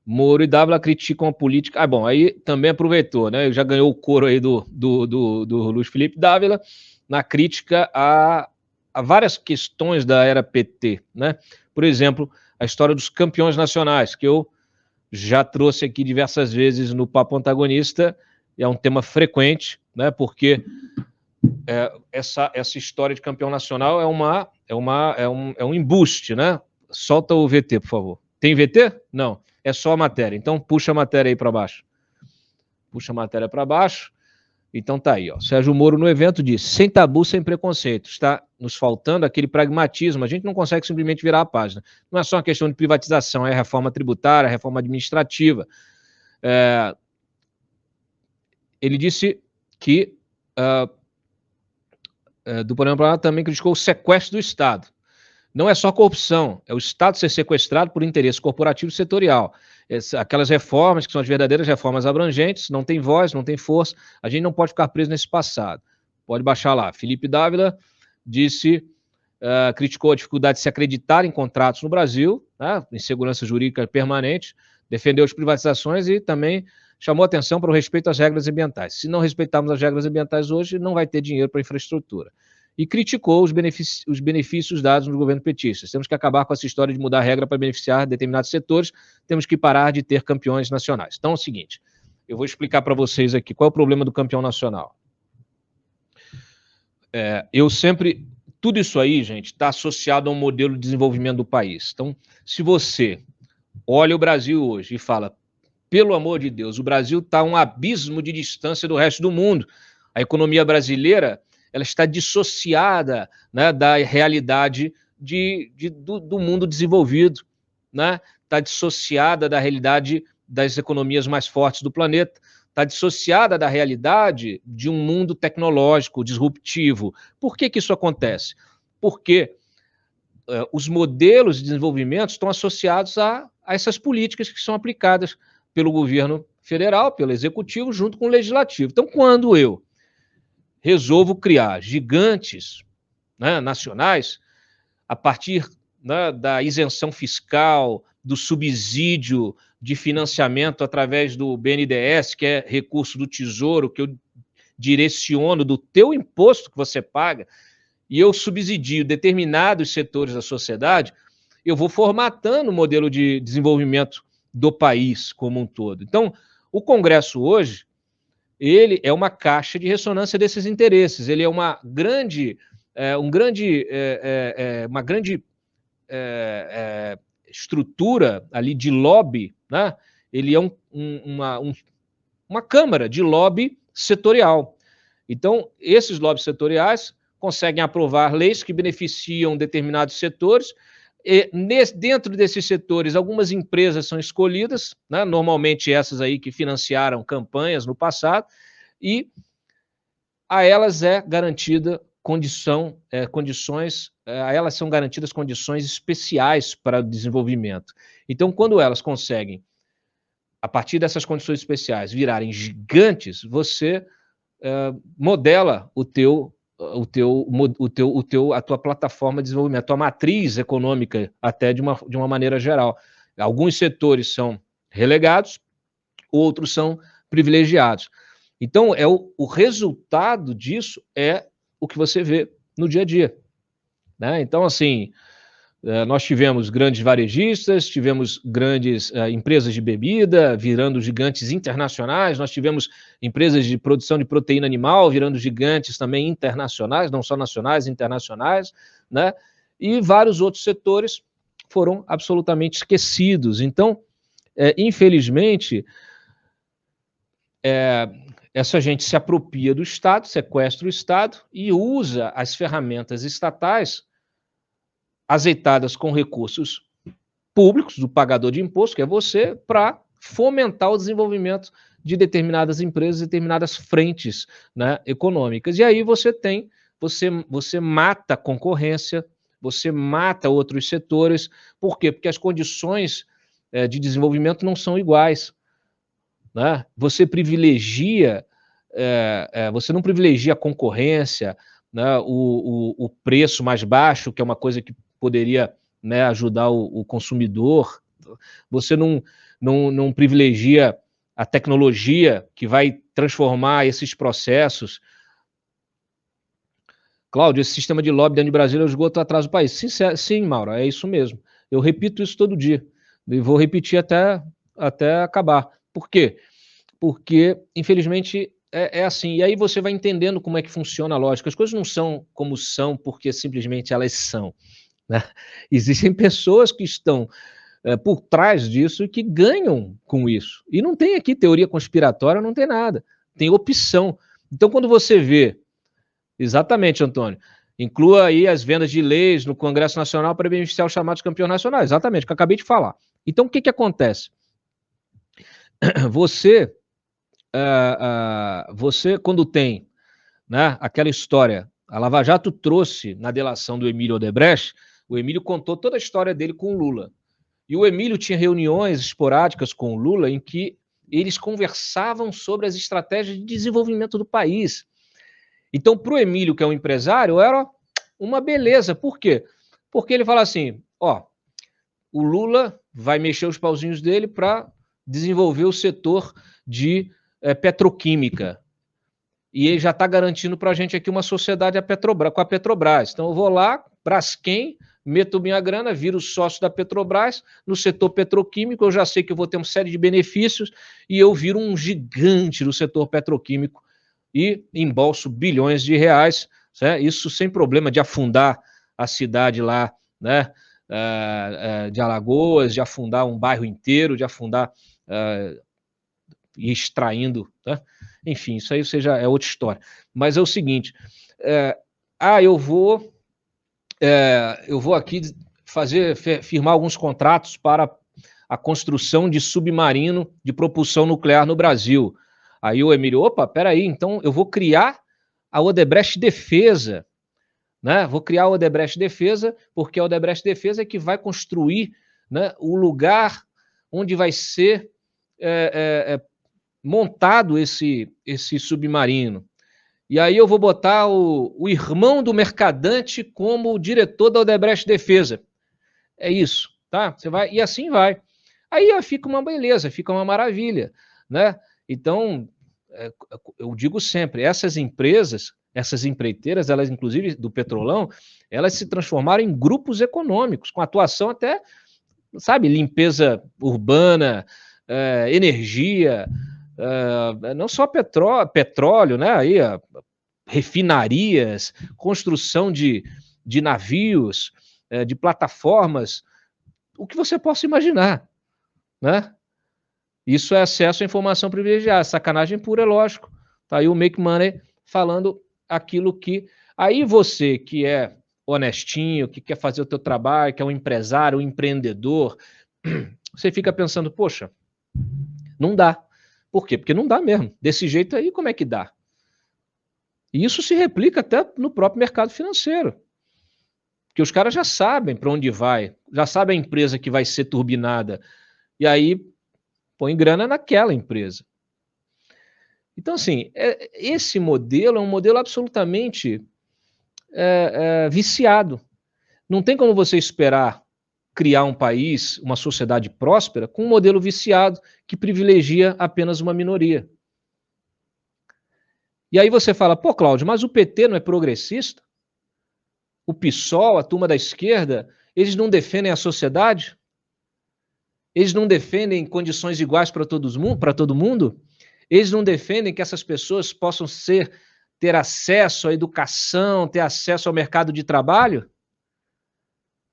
Moro e Dávila criticam a política. Ah, bom, aí também aproveitou, né? Já ganhou o coro aí do Luiz Felipe Dávila na crítica a várias questões da era PT, né? Por exemplo, a história dos campeões nacionais, que eu já trouxe aqui diversas vezes no Papo Antagonista, e é um tema frequente, né? Porque essa história de campeão nacional é um embuste, né? Solta o VT, por favor. Tem VT? Não. É só a matéria. Então, puxa a matéria aí para baixo. Puxa a matéria para baixo. Então tá aí, ó. Sérgio Moro no evento disse: sem tabu, sem preconceito. Está nos faltando aquele pragmatismo. A gente não consegue simplesmente virar a página. Não é só uma questão de privatização, é reforma tributária, reforma administrativa. Ele disse que do Programa também criticou o sequestro do Estado. Não é só corrupção, é o Estado ser sequestrado por interesse corporativo e setorial. Aquelas reformas que são as verdadeiras reformas abrangentes, não tem voz, não tem força, a gente não pode ficar preso nesse passado. Pode baixar lá. Felipe Dávila disse, criticou a dificuldade de se acreditar em contratos no Brasil, né, insegurança jurídica permanente, defendeu as privatizações e também chamou atenção para o respeito às regras ambientais. Se não respeitarmos as regras ambientais hoje, não vai ter dinheiro para infraestrutura. E criticou os benefícios dados no governo petista. Temos que acabar com essa história de mudar a regra para beneficiar determinados setores, temos que parar de ter campeões nacionais. Então é o seguinte, eu vou explicar para vocês aqui qual é o problema do campeão nacional. Tudo isso aí, gente, está associado a um modelo de desenvolvimento do país. Então, se você olha o Brasil hoje e fala, pelo amor de Deus, o Brasil está a um abismo de distância do resto do mundo. A economia brasileira ela está dissociada, né, da realidade do mundo desenvolvido, né? Está dissociada da realidade das economias mais fortes do planeta, está dissociada da realidade de um mundo tecnológico disruptivo. Por que isso acontece? Porque os modelos de desenvolvimento estão associados a essas políticas que são aplicadas pelo governo federal, pelo executivo, junto com o legislativo. Então, quando eu resolvo criar gigantes, né, nacionais, a partir, né, da isenção fiscal, do subsídio de financiamento através do BNDES, que é recurso do Tesouro, que eu direciono do teu imposto que você paga, e eu subsidio determinados setores da sociedade, eu vou formatando o modelo de desenvolvimento do país como um todo. Então, o Congresso hoje, ele é uma caixa de ressonância desses interesses, ele é uma grande estrutura ali de lobby, né? Ele é uma câmara de lobby setorial. Então, esses lobbies setoriais conseguem aprovar leis que beneficiam determinados setores, e dentro desses setores, algumas empresas são escolhidas, né, normalmente essas aí que financiaram campanhas no passado, e a elas é garantida a elas são garantidas condições especiais para o desenvolvimento. Então, quando elas conseguem, a partir dessas condições especiais, virarem gigantes, você modela a tua plataforma de desenvolvimento, a tua matriz econômica, até de uma maneira geral. Alguns setores são relegados, outros são privilegiados. Então, o resultado disso é o que você vê no dia a dia, né? Então, assim, nós tivemos grandes varejistas, tivemos grandes empresas de bebida virando gigantes internacionais, nós tivemos empresas de produção de proteína animal virando gigantes também internacionais, não só nacionais, internacionais, né? E vários outros setores foram absolutamente esquecidos. Então, infelizmente, essa gente se apropria do Estado, sequestra o Estado e usa as ferramentas estatais azeitadas com recursos públicos, do pagador de imposto, que é você, para fomentar o desenvolvimento de determinadas empresas, determinadas frentes, né, econômicas. E aí você mata a concorrência, você mata outros setores. Por quê? Porque as condições de desenvolvimento não são iguais, né? Você não privilegia a concorrência, né, o preço mais baixo, que é uma coisa que poderia, né, ajudar o consumidor. Você não privilegia a tecnologia que vai transformar esses processos. Cláudio, esse sistema de lobby dentro de Brasília é o esgoto atrás do país. Sim, Mauro, é isso mesmo. Eu repito isso todo dia. E vou repetir até acabar. Por quê? Porque, infelizmente, é assim. E aí você vai entendendo como é que funciona a lógica. As coisas não são como são porque simplesmente elas são. Né? Existem pessoas que estão por trás disso e que ganham com isso. E não tem aqui teoria conspiratória, não tem nada. Tem opção. Então, quando você vê... Exatamente, Antônio. Inclua aí as vendas de leis no Congresso Nacional para beneficiar os chamados campeões nacionais. Exatamente, que eu acabei de falar. Então, o que acontece? Você, você quando tem, né, aquela história, a Lava Jato trouxe na delação do Emílio Odebrecht, o Emílio contou toda a história dele com o Lula. E o Emílio tinha reuniões esporádicas com o Lula em que eles conversavam sobre as estratégias de desenvolvimento do país. Então, para o Emílio, que é um empresário, era uma beleza. Por quê? Porque ele fala assim, ó, o Lula vai mexer os pauzinhos dele para desenvolver o setor de petroquímica. E ele já está garantindo para a gente aqui uma sociedade com a Petrobras. Então, eu vou lá, Braskem, meto minha grana, viro sócio da Petrobras, no setor petroquímico, eu já sei que eu vou ter uma série de benefícios e eu viro um gigante no setor petroquímico e embolso bilhões de reais, né? Isso sem problema de afundar a cidade lá, né? De Alagoas, de afundar um bairro inteiro, de afundar e extraindo, né? Enfim, isso aí seja, é outra história. Mas é o seguinte, eu vou aqui firmar alguns contratos para a construção de submarino de propulsão nuclear no Brasil. Aí o Emílio, opa, peraí, então eu vou criar a Odebrecht Defesa, né? Vou criar a Odebrecht Defesa, porque a Odebrecht Defesa é que vai construir, né, o lugar onde vai ser montado esse submarino. E aí eu vou botar o irmão do mercadante como diretor da Odebrecht Defesa. É isso, tá? Você vai, e assim vai. Aí fica uma beleza, fica uma maravilha, né? Então, eu digo sempre, essas empresas, essas empreiteiras, elas, inclusive do Petrolão, elas se transformaram em grupos econômicos, com atuação até, sabe, limpeza urbana, energia, não só petróleo, né? Aí, refinarias, construção de navios, de plataformas, o que você possa imaginar, né? Isso é acesso à informação privilegiada, sacanagem pura, é lógico. Tá aí o Make Money falando aquilo que... Aí você que é honestinho, que quer fazer o teu trabalho, que é um empresário, um empreendedor, você fica pensando, poxa, não dá. Por quê? Porque não dá mesmo. Desse jeito aí, como é que dá? E isso se replica até no próprio mercado financeiro. Porque os caras já sabem para onde vai, já sabem a empresa que vai ser turbinada. E aí põe grana naquela empresa. Então, assim, esse modelo é um modelo absolutamente viciado. Não tem como você esperar criar um país, uma sociedade próspera, com um modelo viciado que privilegia apenas uma minoria. E aí você fala, pô, Cláudio, mas o PT não é progressista? O PSOL, a turma da esquerda, eles não defendem a sociedade? Eles não defendem condições iguais para todo mundo? Eles não defendem que essas pessoas possam ter acesso à educação, ter acesso ao mercado de trabalho?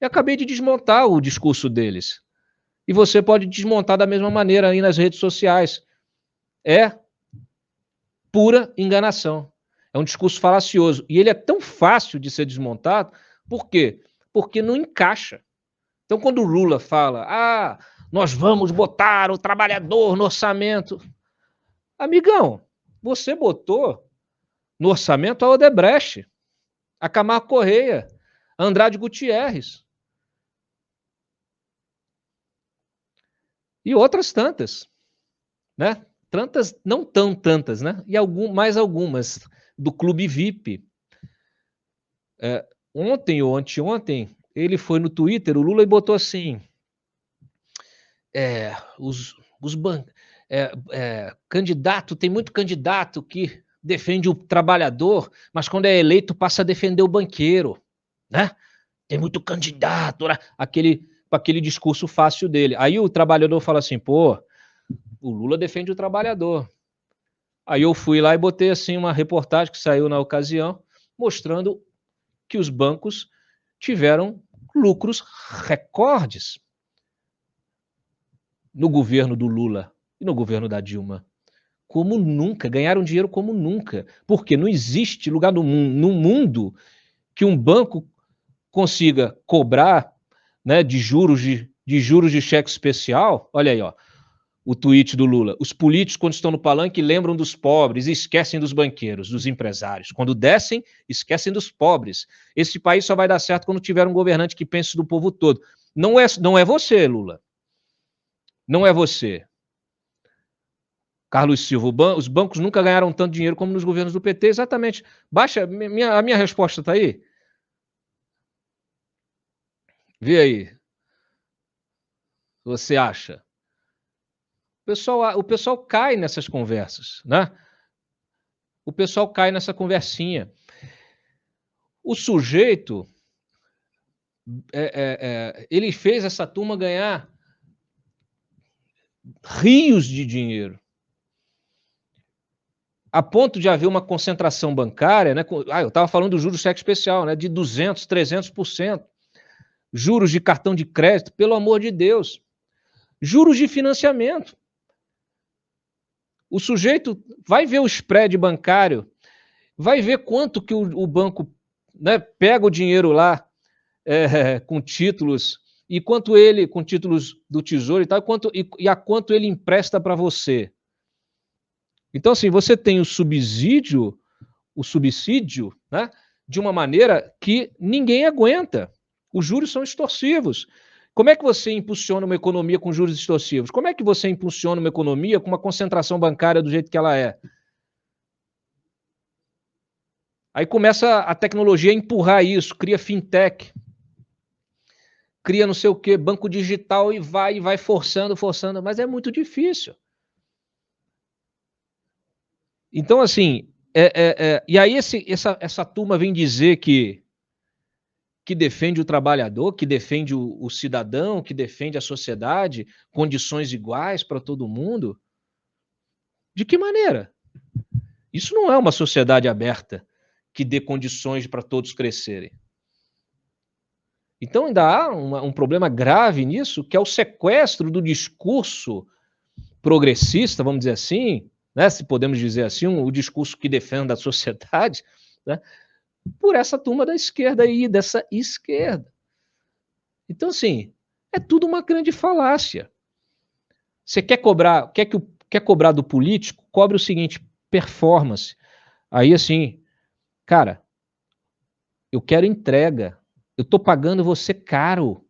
Eu acabei de desmontar o discurso deles. E você pode desmontar da mesma maneira aí nas redes sociais. É pura enganação. É um discurso falacioso. E ele é tão fácil de ser desmontado, por quê? Porque não encaixa. Então, quando o Lula fala, nós vamos botar o trabalhador no orçamento. Amigão, você botou no orçamento a Odebrecht, a Camargo Correia, a Andrade Gutierrez. E outras tantas, né? Tantas, não tão tantas, né? E mais algumas do Clube VIP. Ontem ou anteontem, ele foi no Twitter, o Lula, e botou assim, candidato, tem muito candidato que defende o trabalhador, mas quando é eleito passa a defender o banqueiro, né? Tem muito candidato, né? Aquele discurso fácil dele. Aí o trabalhador fala assim, pô, o Lula defende o trabalhador. Aí eu fui lá e botei assim uma reportagem que saiu na ocasião, mostrando que os bancos tiveram lucros recordes no governo do Lula e no governo da Dilma. Como nunca, ganharam dinheiro como nunca. Porque não existe lugar no mundo que um banco consiga cobrar, né, de juros de cheque especial. Olha aí, ó, o tweet do Lula. Os políticos, quando estão no palanque, lembram dos pobres e esquecem dos banqueiros, dos empresários. Quando descem, esquecem dos pobres. Esse país só vai dar certo quando tiver um governante que pense do povo todo. Não é você, Lula. Não é você. Carlos Silva, os bancos nunca ganharam tanto dinheiro como nos governos do PT, exatamente. Baixa, a minha resposta está aí. Vê aí. Você acha? O pessoal cai nessas conversas, né? O pessoal cai nessa conversinha. O sujeito, ele fez essa turma ganhar rios de dinheiro, a ponto de haver uma concentração bancária, né? Eu estava falando do juros cheque especial, né? De 200%, 300%. Juros de cartão de crédito, pelo amor de Deus. Juros de financiamento. O sujeito vai ver o spread bancário, vai ver quanto que o banco, né, pega o dinheiro lá com títulos, e quanto ele, com títulos do Tesouro e tal, e a quanto ele empresta para você. Então, assim, você tem o subsídio, né, de uma maneira que ninguém aguenta. Os juros são extorsivos. Como é que você impulsiona uma economia com juros extorsivos? Como é que você impulsiona uma economia com uma concentração bancária do jeito que ela é? Aí começa a tecnologia a empurrar isso, cria fintech, cria não sei o quê, banco digital e vai forçando, mas é muito difícil. Então, assim, e aí essa turma vem dizer que defende o trabalhador, que defende o cidadão, que defende a sociedade, condições iguais para todo mundo. De que maneira? Isso não é uma sociedade aberta que dê condições para todos crescerem. Então ainda há um problema grave nisso, que é o sequestro do discurso progressista, vamos dizer assim, né, se podemos dizer assim, o discurso que defende a sociedade, né, por essa turma da esquerda aí, dessa esquerda. Então, assim, é tudo uma grande falácia. Você quer cobrar do político? Cobre o seguinte, performance. Aí, assim, cara, eu quero entrega. Eu estou pagando você caro.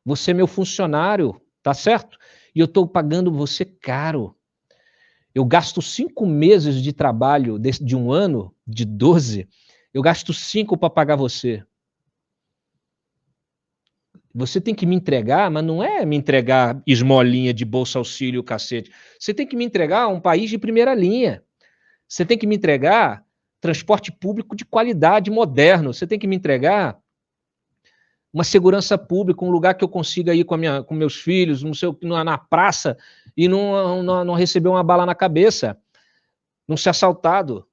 Você é meu funcionário, tá certo? E eu estou pagando você caro. Eu gasto 5 meses de trabalho de um ano, de 12, eu gasto 5 para pagar você. Você tem que me entregar, mas não é me entregar esmolinha de bolsa auxílio, cacete. Você tem que me entregar um país de primeira linha. Você tem que me entregar transporte público de qualidade, moderno. Você tem que me entregar uma segurança pública, um lugar que eu consiga ir com meus filhos, na praça, e não receber uma bala na cabeça, não ser assaltado.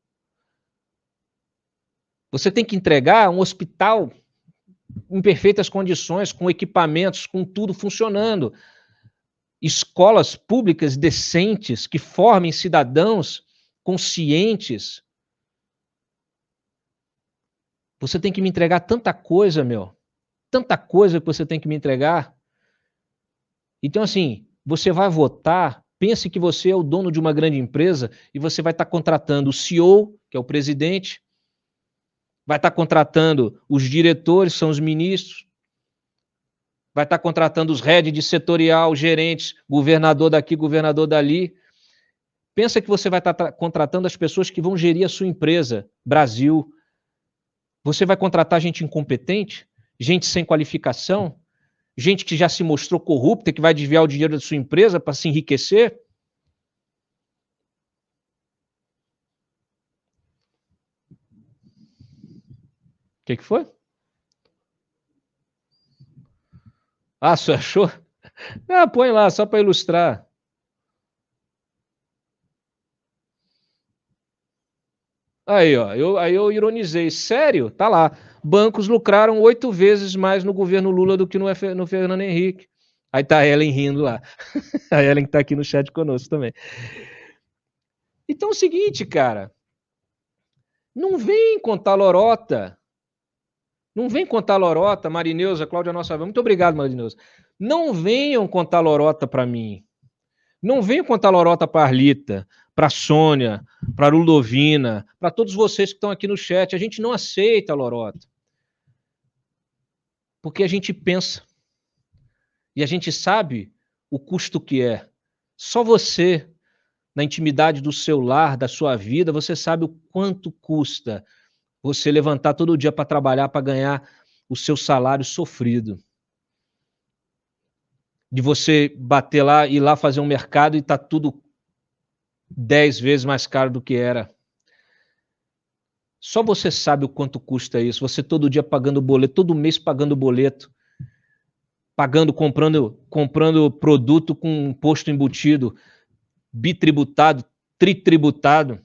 Você tem que entregar um hospital em perfeitas condições, com equipamentos, com tudo funcionando. Escolas públicas decentes, que formem cidadãos conscientes. Você tem que me entregar tanta coisa, meu. Tanta coisa que você tem que me entregar. Então, assim, você vai votar, pense que você é o dono de uma grande empresa e você vai estar contratando o CEO, que é o presidente, vai estar contratando os diretores, são os ministros, vai estar contratando os heads de setorial, gerentes, governador daqui, governador dali. Pensa que você vai estar contratando as pessoas que vão gerir a sua empresa, Brasil. Você vai contratar gente incompetente, gente sem qualificação, gente que já se mostrou corrupta, que vai desviar o dinheiro da sua empresa para se enriquecer. O que foi? Ah, você achou? Ah, põe lá, só para ilustrar. Aí, ó, eu ironizei. Sério? Tá lá. Bancos lucraram 8 vezes mais no governo Lula do que no Fernando Henrique. Aí tá a Ellen rindo lá. A Ellen que tá aqui no chat conosco também. Então é o seguinte, cara. Não vem contar lorota. Não vem contar lorota, Marineuza, Cláudia Nossa. Muito obrigado, Marineuza. Não venham contar lorota para mim. Não venham contar lorota para Arlita, para Sônia, para Ludovina, para todos vocês que estão aqui no chat. A gente não aceita lorota. Porque a gente pensa. E a gente sabe o custo que é. Só você, na intimidade do seu lar, da sua vida, você sabe o quanto custa você levantar todo dia para trabalhar, para ganhar o seu salário sofrido. De você bater lá, ir lá fazer um mercado e tá tudo 10 vezes mais caro do que era. Só você sabe o quanto custa isso. Você todo dia pagando boleto, todo mês pagando boleto, comprando produto com imposto embutido, bitributado, tritributado.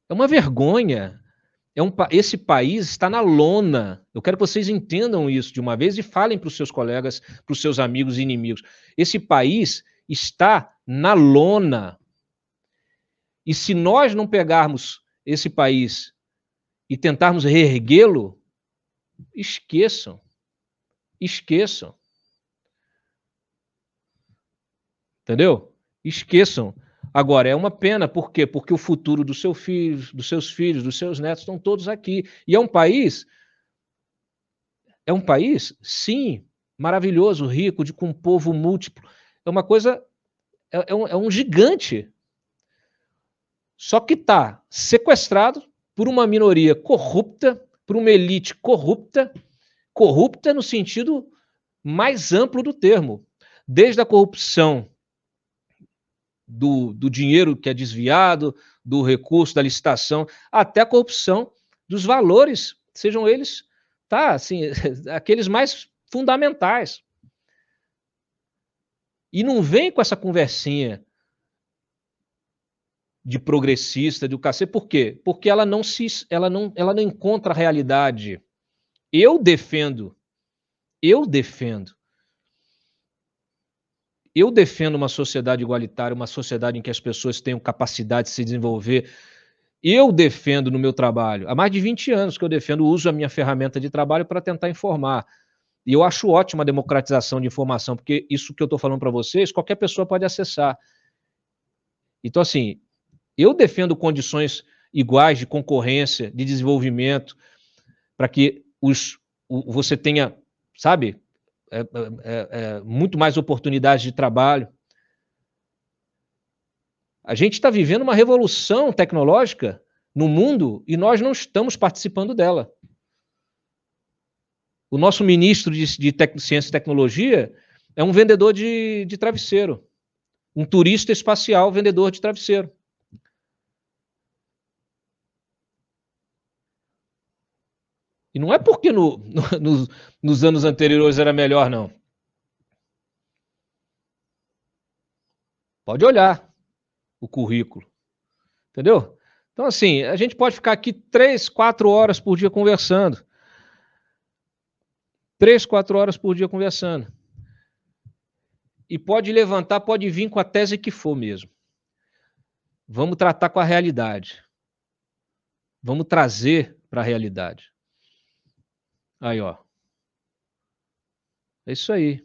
É uma vergonha. Esse país está na lona. Eu quero que vocês entendam isso de uma vez e falem para os seus colegas, para os seus amigos e inimigos. Esse país está na lona. E se nós não pegarmos esse país e tentarmos reerguê-lo, esqueçam. Esqueçam. Entendeu? Esqueçam. Agora, é uma pena, por quê? Porque o futuro dos seus filhos, dos seus netos estão todos aqui. E é um país, sim, maravilhoso, rico, com um povo múltiplo. É uma coisa, é um gigante. Só que está sequestrado por uma minoria corrupta, por uma elite corrupta no sentido mais amplo do termo. Desde a corrupção do dinheiro que é desviado, do recurso, da licitação, até a corrupção dos valores, sejam eles, assim, aqueles mais fundamentais. E não vem com essa conversinha de progressista, do cacete, por quê? Porque ela não encontra a realidade. Eu defendo uma sociedade igualitária, uma sociedade em que as pessoas tenham capacidade de se desenvolver. Eu defendo no meu trabalho, há mais de 20 anos que eu defendo, uso a minha ferramenta de trabalho para tentar informar. E eu acho ótima a democratização de informação, porque isso que eu estou falando para vocês, qualquer pessoa pode acessar. Então, assim, eu defendo condições iguais de concorrência, de desenvolvimento, para que você tenha, sabe, muito mais oportunidades de trabalho. A gente está vivendo uma revolução tecnológica no mundo e nós não estamos participando dela. O nosso ministro de Ciência e Tecnologia é um vendedor de travesseiro. Um turista espacial vendedor de travesseiro. E não é porque nos anos anteriores era melhor, não. Pode olhar o currículo. Entendeu? Então, assim, a gente pode ficar aqui 3, 4 horas por dia conversando. 3, 4 horas por dia conversando. E pode levantar, pode vir com a tese que for mesmo. Vamos tratar com a realidade. Vamos trazer para a realidade. Aí, ó. É isso aí.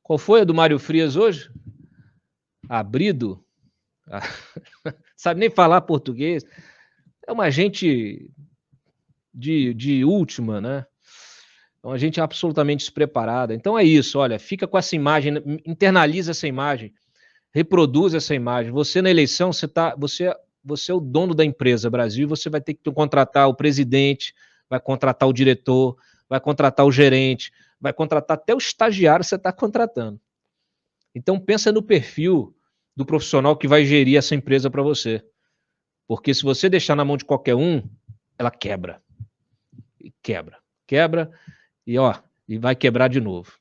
Qual foi a do Mário Frias hoje? Abrido? Sabe nem falar português. É uma gente de última, né? É uma gente absolutamente despreparada. Então é isso, olha, fica com essa imagem, internaliza essa imagem, reproduz essa imagem. Você na eleição, você é o dono da empresa Brasil, você vai ter que contratar o presidente, vai contratar o diretor, vai contratar o gerente, vai contratar até o estagiário que você está contratando. Então pensa no perfil do profissional que vai gerir essa empresa para você. Porque se você deixar na mão de qualquer um, ela quebra. Quebra. E vai quebrar de novo.